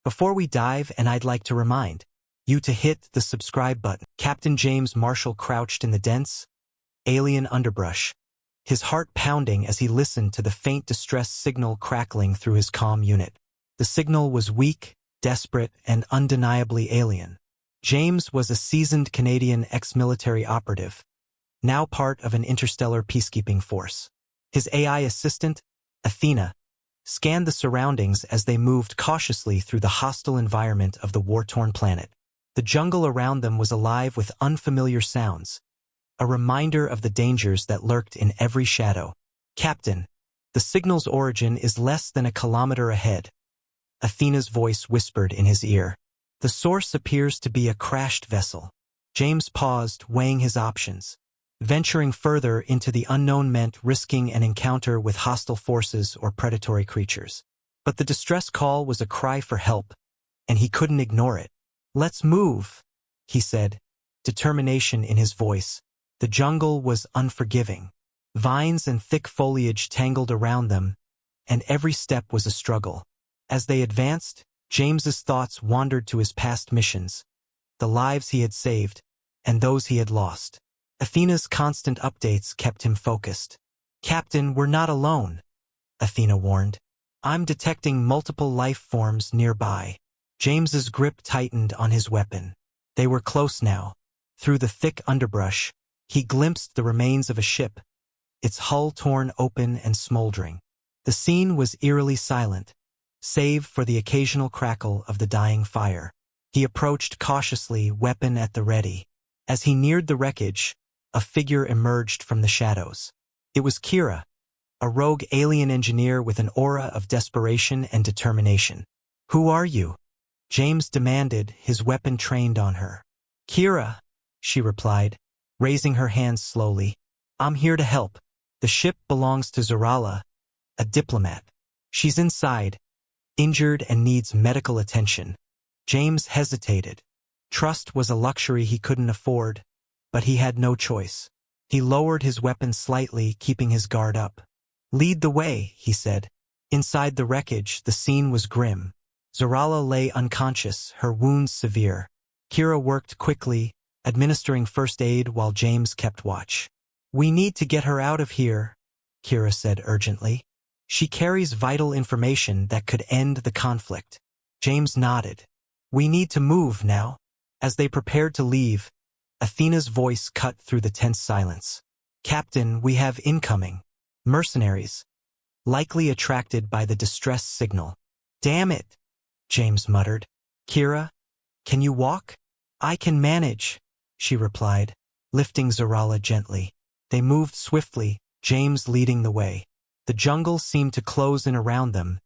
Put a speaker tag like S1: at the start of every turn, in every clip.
S1: Before we dive, and I'd like to remind you to hit the subscribe button. Captain James Marshall crouched in the dense, alien underbrush, his heart pounding as he listened to the faint distress signal crackling through his comm unit. The signal was weak, desperate, and undeniably alien. James was a seasoned Canadian ex-military operative, now part of an interstellar peacekeeping force. His AI assistant, Athena, scanned the surroundings as they moved cautiously through the hostile environment of the war-torn planet. The jungle around them was alive with unfamiliar sounds, a reminder of the dangers that lurked in every shadow. "Captain, the signal's origin is less than a kilometer ahead," Athena's voice whispered in his ear. "The source appears to be a crashed vessel." James paused, weighing his options. Venturing further into the unknown meant risking an encounter with hostile forces or predatory creatures. But the distress call was a cry for help, and he couldn't ignore it. "Let's move," he said, determination in his voice. The jungle was unforgiving. Vines and thick foliage tangled around them, and every step was a struggle. As they advanced, James's thoughts wandered to his past missions, the lives he had saved, and those he had lost. Athena's constant updates kept him focused. "Captain, we're not alone," Athena warned. "I'm detecting multiple life forms nearby." James's grip tightened on his weapon. They were close now. Through the thick underbrush, he glimpsed the remains of a ship, its hull torn open and smoldering. The scene was eerily silent, save for the occasional crackle of the dying fire. He approached cautiously, weapon at the ready. As he neared the wreckage, a figure emerged from the shadows. It was Kira, a rogue alien engineer with an aura of desperation and determination. "Who are you?" James demanded, his weapon trained on her. "Kira," she replied, raising her hands slowly. "I'm here to help. The ship belongs to Zarala, a diplomat. She's inside, injured and needs medical attention." James hesitated. Trust was a luxury he couldn't afford, but he had no choice. He lowered his weapon slightly, keeping his guard up. "Lead the way," he said. Inside the wreckage, the scene was grim. Zarala lay unconscious, her wounds severe. Kira worked quickly, administering first aid while James kept watch. "We need to get her out of here," Kira said urgently. "She carries vital information that could end the conflict." James nodded. "We need to move now." As they prepared to leave, Athena's voice cut through the tense silence. "Captain, we have incoming mercenaries, likely attracted by the distress signal." "Damn it," James muttered. "Kira, can you walk?" "I can manage," she replied, lifting Zarala gently. They moved swiftly, James leading the way. The jungle seemed to close in around them,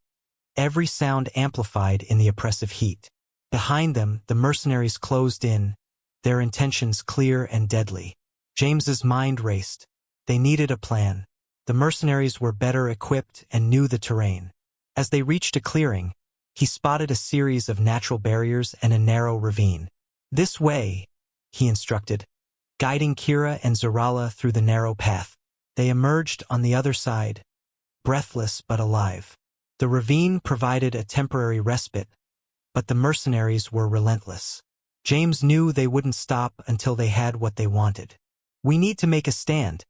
S1: every sound amplified in the oppressive heat. Behind them, the mercenaries closed in, their intentions clear and deadly. James's mind raced. They needed a plan. The mercenaries were better equipped and knew the terrain. As they reached a clearing, he spotted a series of natural barriers and a narrow ravine. "This way," he instructed, guiding Kira and Zarala through the narrow path. They emerged on the other side, breathless but alive. The ravine provided a temporary respite, but the mercenaries were relentless. James knew they wouldn't stop until they had what they wanted. "We need to make a stand,"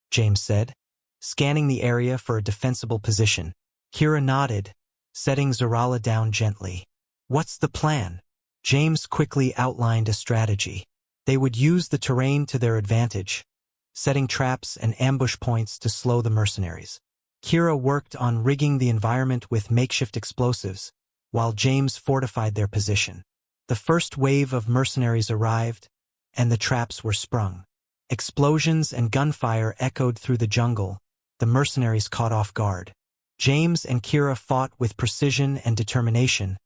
S1: James said, scanning the area for a defensible position. Kira nodded, setting Zarala down gently. "What's the plan?" James quickly outlined a strategy. They would use the terrain to their advantage, setting traps and ambush points to slow the mercenaries. Kira worked on rigging the environment with makeshift explosives, while James fortified their position. The first wave of mercenaries arrived, and the traps were sprung. Explosions and gunfire echoed through the jungle, the mercenaries caught off guard. James and Kira fought with precision and determination,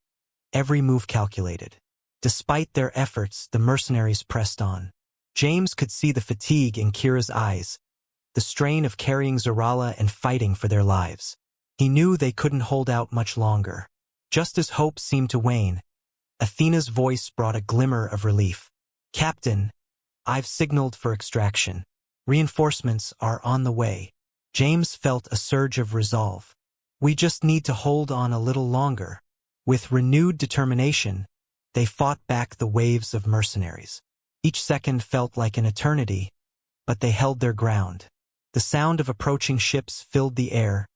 S1: every move calculated. Despite their efforts, the mercenaries pressed on. James could see the fatigue in Kira's eyes, the strain of carrying Zarala and fighting for their lives. He knew they couldn't hold out much longer. Just as hope seemed to wane, Athena's voice brought a glimmer of relief. "Captain, I've signaled for extraction. Reinforcements are on the way." James felt a surge of resolve. "We just need to hold on a little longer." With renewed determination, they fought back the waves of mercenaries. Each second felt like an eternity, but they held their ground. The sound of approaching ships filled the air,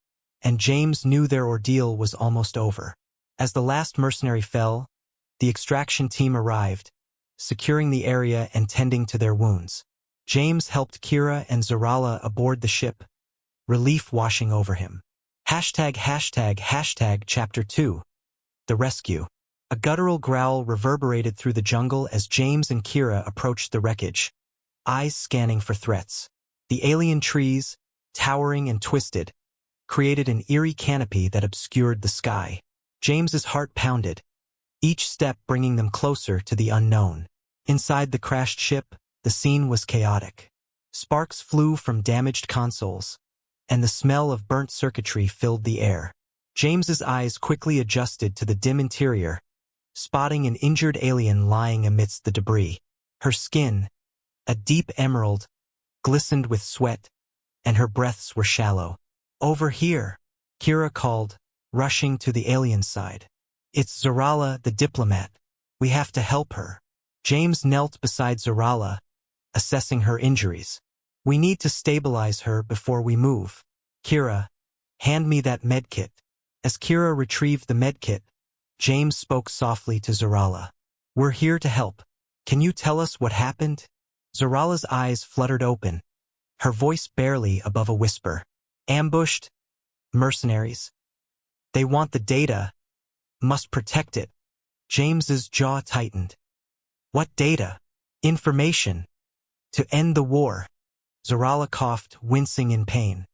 S1: and James knew their ordeal was almost over. As the last mercenary fell, the extraction team arrived, securing the area and tending to their wounds. James helped Kira and Zarala aboard the ship, relief washing over him. Chapter 2. The Rescue. A guttural growl reverberated through the jungle as James and Kira approached the wreckage, eyes scanning for threats. The alien trees, towering and twisted, created an eerie canopy that obscured the sky. James's heart pounded, each step bringing them closer to the unknown. Inside the crashed ship, the scene was chaotic. Sparks flew from damaged consoles, and the smell of burnt circuitry filled the air. James's eyes quickly adjusted to the dim interior, spotting an injured alien lying amidst the debris. Her skin, a deep emerald, glistened with sweat, and her breaths were shallow. "Over here," Kira called, rushing to the alien's side. "It's Zarala, the diplomat. We have to help her." James knelt beside Zarala, assessing her injuries. "We need to stabilize her before we move." "Kira, hand me that medkit." As Kira retrieved the medkit, James spoke softly to Zarala. "We're here to help. Can you tell us what happened?" Zarala's eyes fluttered open, her voice barely above a whisper. "Ambushed? Mercenaries. They want the data. Must protect it." James's jaw tightened. "What data?" "Information. To end the war." Zarala coughed, wincing in pain.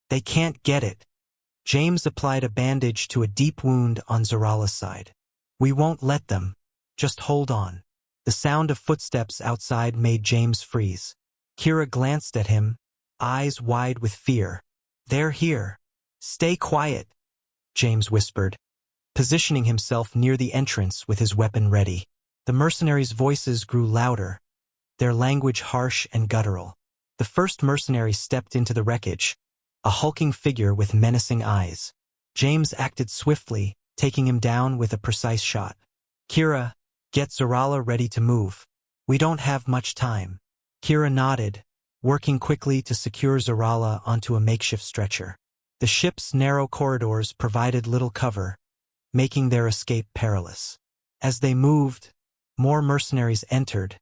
S1: "They can't get it." James applied a bandage to a deep wound on Zarala's side. "We won't let them. Just hold on." The sound of footsteps outside made James freeze. Kira glanced at him, eyes wide with fear. "They're here." "Stay quiet," James whispered, positioning himself near the entrance with his weapon ready. The mercenaries' voices grew louder, their language harsh and guttural. The first mercenary stepped into the wreckage, a hulking figure with menacing eyes. James acted swiftly, taking him down with a precise shot. "Kira, get Zarala ready to move. We don't have much time." Kira nodded, working quickly to secure Zarala onto a makeshift stretcher. The ship's narrow corridors provided little cover, making their escape perilous. As they moved, more mercenaries entered,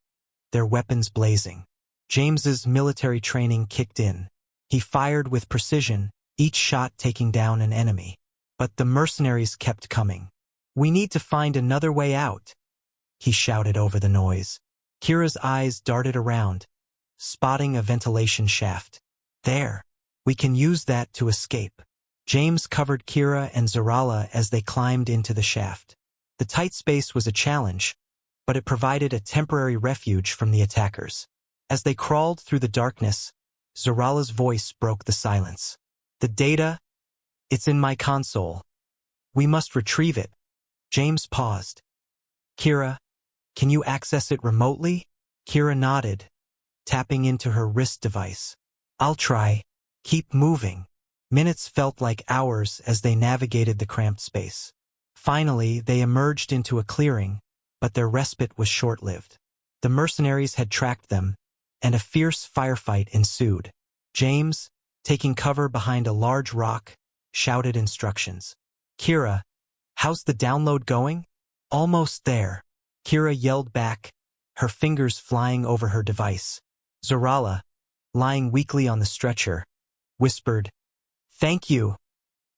S1: their weapons blazing. James's military training kicked in. He fired with precision, each shot taking down an enemy. But the mercenaries kept coming. "We need to find another way out," he shouted over the noise. Kira's eyes darted around, spotting a ventilation shaft. "There. We can use that to escape." James covered Kira and Zarala as they climbed into the shaft. The tight space was a challenge, but it provided a temporary refuge from the attackers. As they crawled through the darkness, Zarala's voice broke the silence. "The data? It's in my console. We must retrieve it." James paused. "Kira, can you access it remotely?" Kira nodded, tapping into her wrist device. "I'll try. Keep moving." Minutes felt like hours as they navigated the cramped space. Finally, they emerged into a clearing, but their respite was short-lived. The mercenaries had tracked them, and a fierce firefight ensued. James, taking cover behind a large rock, shouted instructions. "Kira, how's the download going?" "Almost there," Kira yelled back, her fingers flying over her device. Zarala, lying weakly on the stretcher, whispered, "Thank you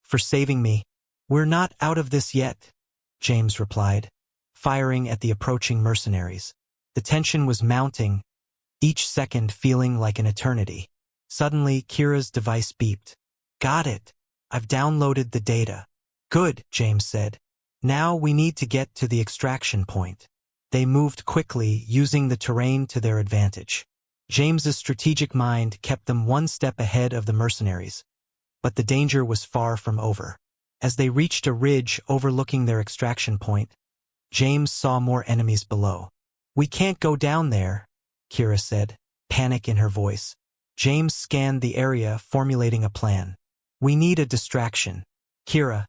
S1: for saving me." "We're not out of this yet," James replied, firing at the approaching mercenaries. The tension was mounting, each second feeling like an eternity. Suddenly, Kira's device beeped. "Got it. I've downloaded the data." "Good," James said. "Now we need to get to the extraction point." They moved quickly, using the terrain to their advantage. James's strategic mind kept them one step ahead of the mercenaries, but the danger was far from over. As they reached a ridge overlooking their extraction point, James saw more enemies below. "We can't go down there," Kira said, panic in her voice. James scanned the area, formulating a plan. "We need a distraction." "Kira,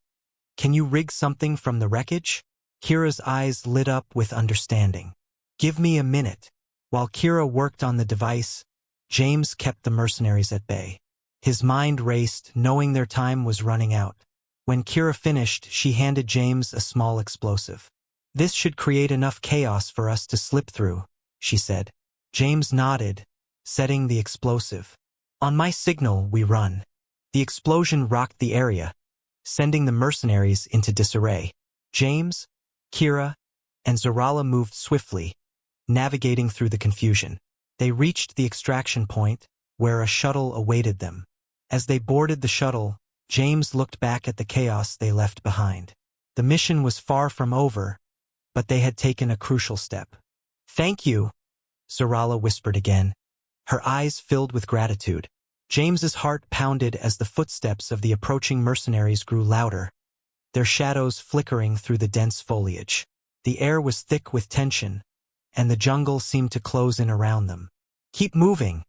S1: Can you rig something from the wreckage? Kira's eyes lit up with understanding. Give me a minute. While Kira worked on the device, James kept the mercenaries at bay. His mind raced, knowing their time was running out. When Kira finished, she handed James a small explosive. This should create enough chaos for us to slip through, she said. James nodded, setting the explosive. On my signal, we run. The explosion rocked the area, sending the mercenaries into disarray. James, Kira, and Zarala moved swiftly, navigating through the confusion. They reached the extraction point, where a shuttle awaited them. As they boarded the shuttle, James looked back at the chaos they left behind. The mission was far from over, but they had taken a crucial step. Thank you, Zarala whispered again, her eyes filled with gratitude. James's heart pounded as the footsteps of the approaching mercenaries grew louder, their shadows flickering through the dense foliage. The air was thick with tension, and the jungle seemed to close in around them. Keep moving,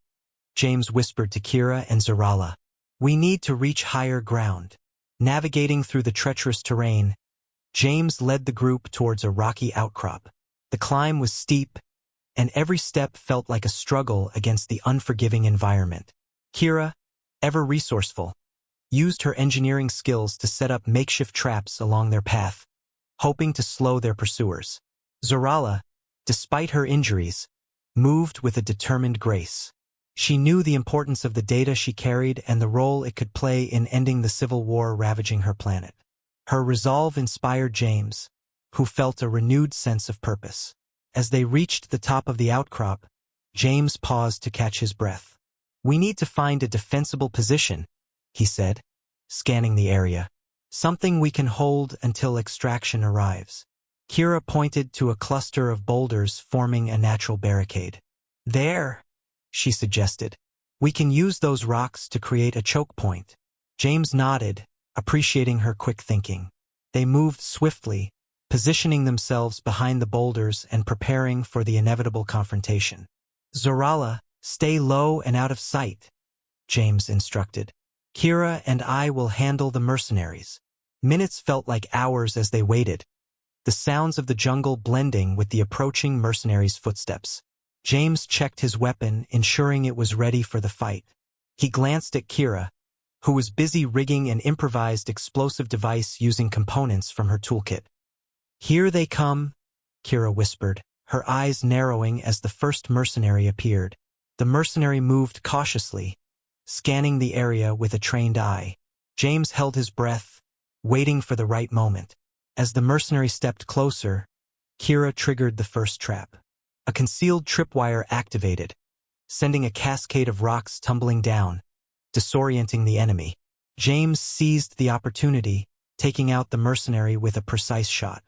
S1: James whispered to Kira and Zarala. We need to reach higher ground. Navigating through the treacherous terrain, James led the group towards a rocky outcrop. The climb was steep, and every step felt like a struggle against the unforgiving environment. Kira, ever resourceful, used her engineering skills to set up makeshift traps along their path, hoping to slow their pursuers. Zarala, despite her injuries, moved with a determined grace. She knew the importance of the data she carried and the role it could play in ending the civil war ravaging her planet. Her resolve inspired James, who felt a renewed sense of purpose. As they reached the top of the outcrop, James paused to catch his breath. We need to find a defensible position, he said, scanning the area. Something we can hold until extraction arrives. Kira pointed to a cluster of boulders forming a natural barricade. There, she suggested. We can use those rocks to create a choke point. James nodded, appreciating her quick thinking. They moved swiftly, positioning themselves behind the boulders and preparing for the inevitable confrontation. Zarala, stay low and out of sight, James instructed. Kira and I will handle the mercenaries. Minutes felt like hours as they waited, the sounds of the jungle blending with the approaching mercenaries' footsteps. James checked his weapon, ensuring it was ready for the fight. He glanced at Kira, who was busy rigging an improvised explosive device using components from her toolkit. Here they come, Kira whispered, her eyes narrowing as the first mercenary appeared. The mercenary moved cautiously, scanning the area with a trained eye. James held his breath, waiting for the right moment. As the mercenary stepped closer, Kira triggered the first trap. A concealed tripwire activated, sending a cascade of rocks tumbling down, disorienting the enemy. James seized the opportunity, taking out the mercenary with a precise shot.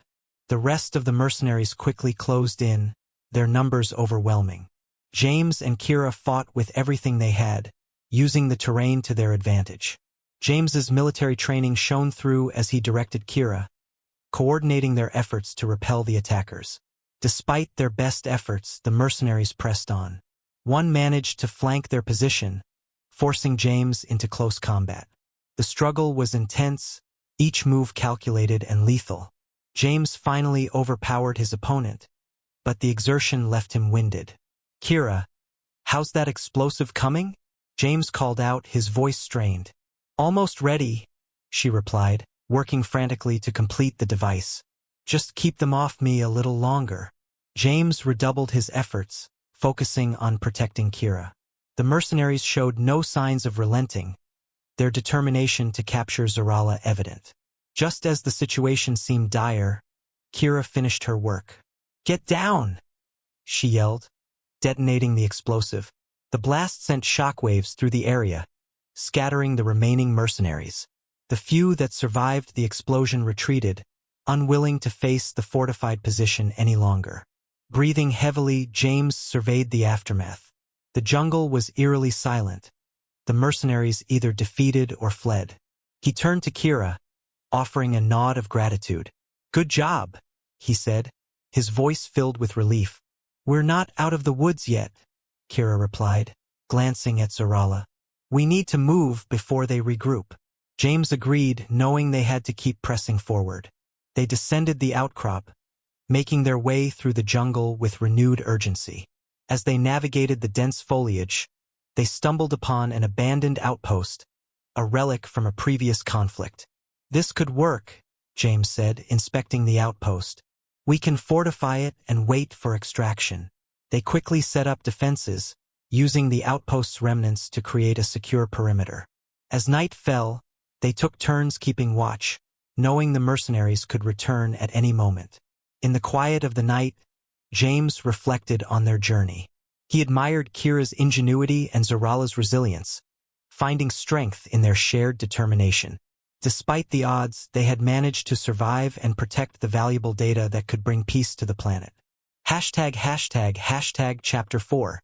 S1: The rest of the mercenaries quickly closed in, their numbers overwhelming. James and Kira fought with everything they had, using the terrain to their advantage. James's military training shone through as he directed Kira, coordinating their efforts to repel the attackers. Despite their best efforts, the mercenaries pressed on. One managed to flank their position, forcing James into close combat. The struggle was intense, each move calculated and lethal. James finally overpowered his opponent, but the exertion left him winded. Kira, how's that explosive coming? James called out, his voice strained. Almost ready, she replied, working frantically to complete the device. Just keep them off me a little longer. James redoubled his efforts, focusing on protecting Kira. The mercenaries showed no signs of relenting, their determination to capture Zarala evident. Just as the situation seemed dire, Kira finished her work. Get down, she yelled, detonating the explosive. The blast sent shockwaves through the area, scattering the remaining mercenaries. The few that survived the explosion retreated, unwilling to face the fortified position any longer. Breathing heavily, James surveyed the aftermath. The jungle was eerily silent, the mercenaries either defeated or fled. He turned to Kira, offering a nod of gratitude. Good job, he said, his voice filled with relief. We're not out of the woods yet, Kira replied, glancing at Zarala. We need to move before they regroup. James agreed, knowing they had to keep pressing forward. They descended the outcrop, making their way through the jungle with renewed urgency. As they navigated the dense foliage, they stumbled upon an abandoned outpost, a relic from a previous conflict. "This could work," James said, inspecting the outpost. "We can fortify it and wait for extraction." They quickly set up defenses, using the outpost's remnants to create a secure perimeter. As night fell, they took turns keeping watch, knowing the mercenaries could return at any moment. In the quiet of the night, James reflected on their journey. He admired Kira's ingenuity and Zarala's resilience, finding strength in their shared determination. Despite the odds, they had managed to survive and protect the valuable data that could bring peace to the planet. Chapter 4.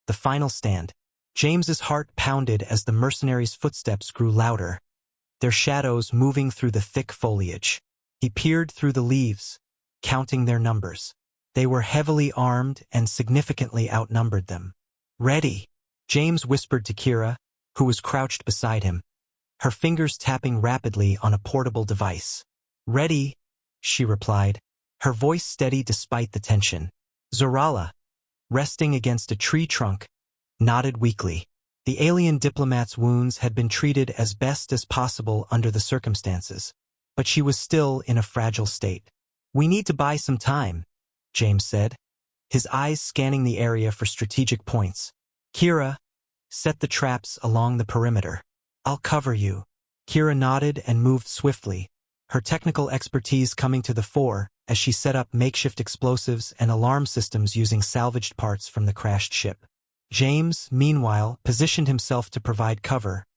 S1: The Final Stand. James's heart pounded as the mercenaries' footsteps grew louder, their shadows moving through the thick foliage. He peered through the leaves, counting their numbers. They were heavily armed and significantly outnumbered them. "Ready," James whispered to Kira, who was crouched beside him, her fingers tapping rapidly on a portable device. "Ready," she replied, her voice steady despite the tension. Zarala, resting against a tree trunk, nodded weakly. The alien diplomat's wounds had been treated as best as possible under the circumstances, but she was still in a fragile state. "We need to buy some time," James said, his eyes scanning the area for strategic points. "Kira, set the traps along the perimeter. I'll cover you." Kira nodded and moved swiftly, her technical expertise coming to the fore as she set up makeshift explosives and alarm systems using salvaged parts from the crashed ship. James, meanwhile, positioned himself to provide cover,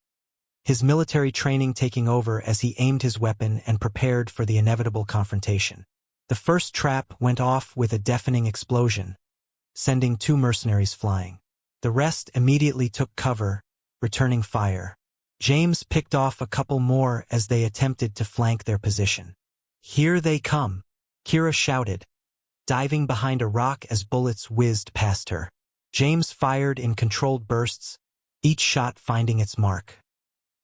S1: his military training taking over as he aimed his weapon and prepared for the inevitable confrontation. The first trap went off with a deafening explosion, sending 2 mercenaries flying. The rest immediately took cover, returning fire. James picked off a couple more as they attempted to flank their position. "Here they come," Kira shouted, diving behind a rock as bullets whizzed past her. James fired in controlled bursts, each shot finding its mark.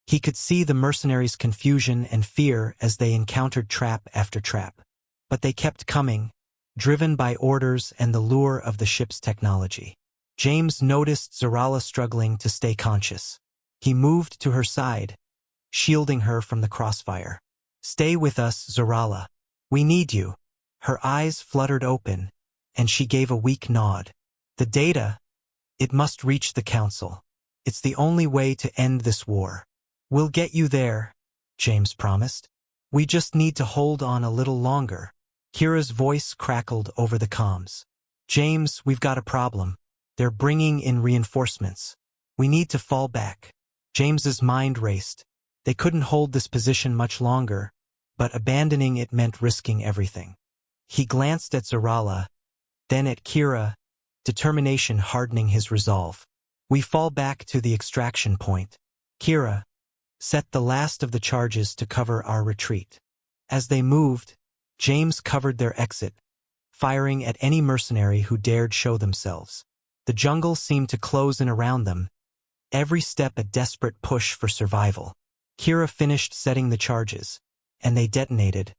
S1: He could see the mercenaries' confusion and fear as they encountered trap after trap. But they kept coming, driven by orders and the lure of the ship's technology. James noticed Zarala struggling to stay conscious. He moved to her side, shielding her from the crossfire. "Stay with us, Zarala. We need you." Her eyes fluttered open, and she gave a weak nod. "The data, it must reach the Council. It's the only way to end this war." "We'll get you there," James promised. "We just need to hold on a little longer." Kira's voice crackled over the comms. "James, we've got a problem. They're bringing in reinforcements. We need to fall back." James's mind raced. They couldn't hold this position much longer, but abandoning it meant risking everything. He glanced at Zarala, then at Kira, determination hardening his resolve. "We fall back to the extraction point. Kira, set the last of the charges to cover our retreat." As they moved, James covered their exit, firing at any mercenary who dared show themselves. The jungle seemed to close in around them, every step a desperate push for survival. Kira finished setting the charges, and they detonated,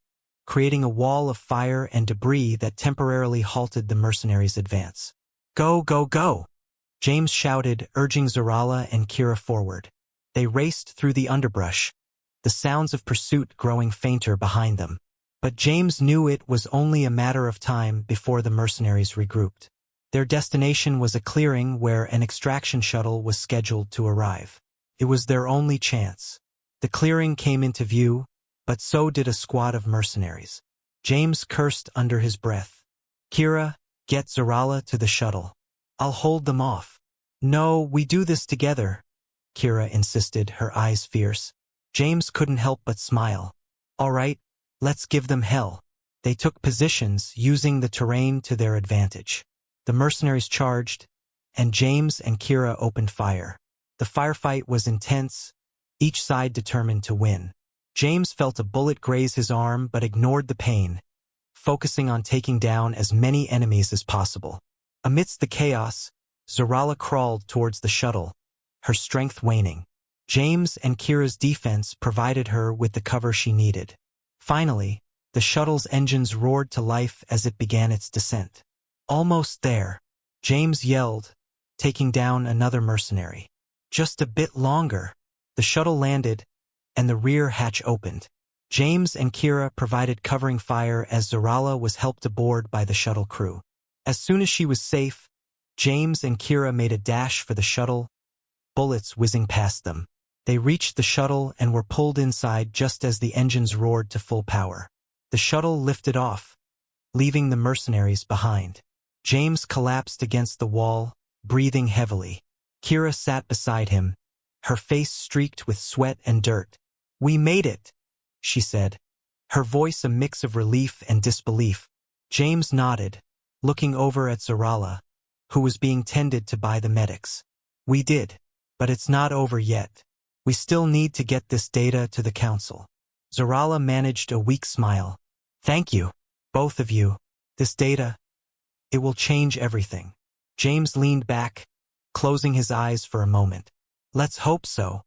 S1: creating a wall of fire and debris that temporarily halted the mercenaries' advance. "Go, go, go!" James shouted, urging Zarala and Kira forward. They raced through the underbrush, the sounds of pursuit growing fainter behind them. But James knew it was only a matter of time before the mercenaries regrouped. Their destination was a clearing where an extraction shuttle was scheduled to arrive. It was their only chance. The clearing came into view, but so did a squad of mercenaries. James cursed under his breath. "Kira, get Zarala to the shuttle. I'll hold them off." "No, we do this together," Kira insisted, her eyes fierce. James couldn't help but smile. "All right, let's give them hell." They took positions, using the terrain to their advantage. The mercenaries charged, and James and Kira opened fire. The firefight was intense, each side determined to win. James felt a bullet graze his arm but ignored the pain, focusing on taking down as many enemies as possible. Amidst the chaos, Zarala crawled towards the shuttle, her strength waning. James and Kira's defense provided her with the cover she needed. Finally, the shuttle's engines roared to life as it began its descent. Almost there, James yelled, taking down another mercenary. Just a bit longer. The shuttle landed, and the rear hatch opened. James and Kira provided covering fire as Zarala was helped aboard by the shuttle crew. As soon as she was safe, James and Kira made a dash for the shuttle, bullets whizzing past them. They reached the shuttle and were pulled inside just as the engines roared to full power. The shuttle lifted off, leaving the mercenaries behind. James collapsed against the wall, breathing heavily. Kira sat beside him, her face streaked with sweat and dirt. "We made it," she said, her voice a mix of relief and disbelief. James nodded, looking over at Zarala, who was being tended to by the medics. "We did, but it's not over yet. We still need to get this data to the council." Zarala managed a weak smile. "Thank you, both of you. This data, it will change everything." James leaned back, closing his eyes for a moment. "Let's hope so,"